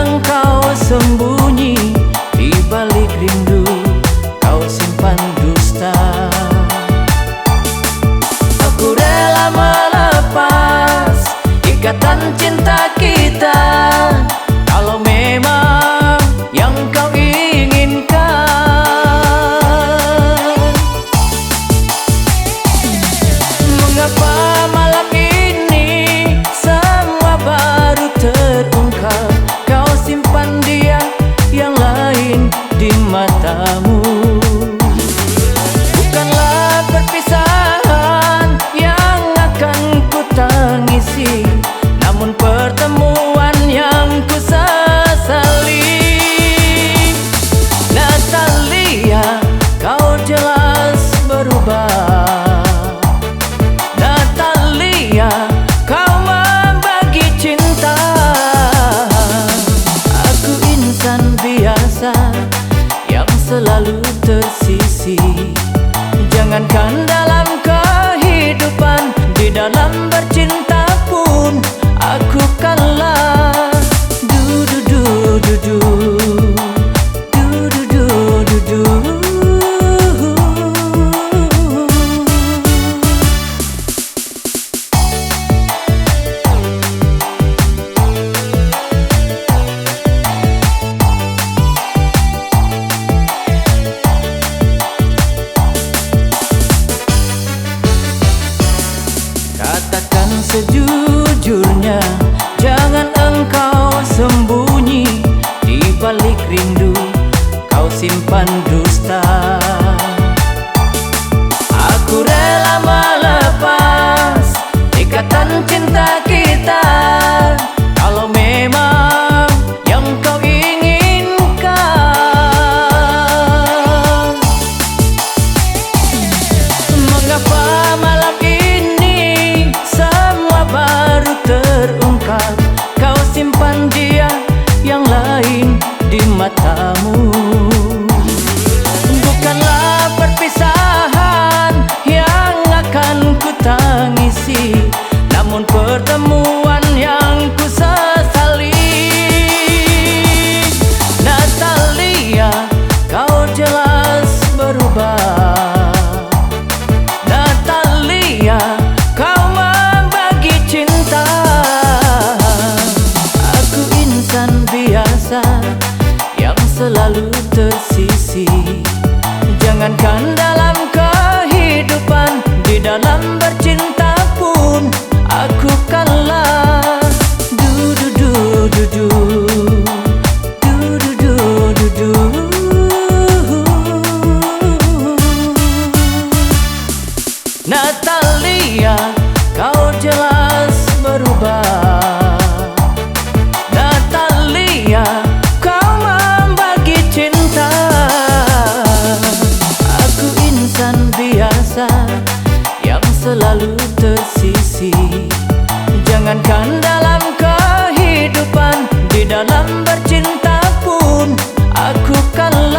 engkau sembunyi di balik rindu, kau simpan dusta. Aku rela melepas ikatan cinta kita kalau memang yang kau inginkan. Mengapa malam ini semua baru terungkap? Kau simpan dia yang lain di matamu. Bukanlah perpisahan yang akan ku tangisi, namun pertemuan yang ku sesali. Natalia, kau jelas berubah. Natalia, kau membagi cinta. Aku insan biasa yang selalu tersisih. Jangankan dalam kehidupan, di dalam bercinta pun aku kalah. Du du du du du, du du du du du. Katakan sejujurnya, jangan engkau sembunyi di balik rindu, kau simpan dusta. Aku rela melepas ikatan cinta kita kalau memang yang kau inginkan. Mengapa malam ini semua baru terungkap? Kau simpan dia yang lain di matamu. Bukanlah perpisahan yang akan ku tangisi, namun pertemuan yang ku sesali. Natalia, kau jelas berubah. Natalia, kau membagi cinta. Aku insan biasa yang selalu tersisih. Jangankan dalam kehidupan, di dalam bercinta pun aku kalah. Du du du du du, du du du du du. Natalia, kau jelas berubah. Natalia, kau membagi cinta. Aku insan biasa yang selalu tersisih. Jangankan dalam kehidupan, di dalam bercinta pun aku kalah.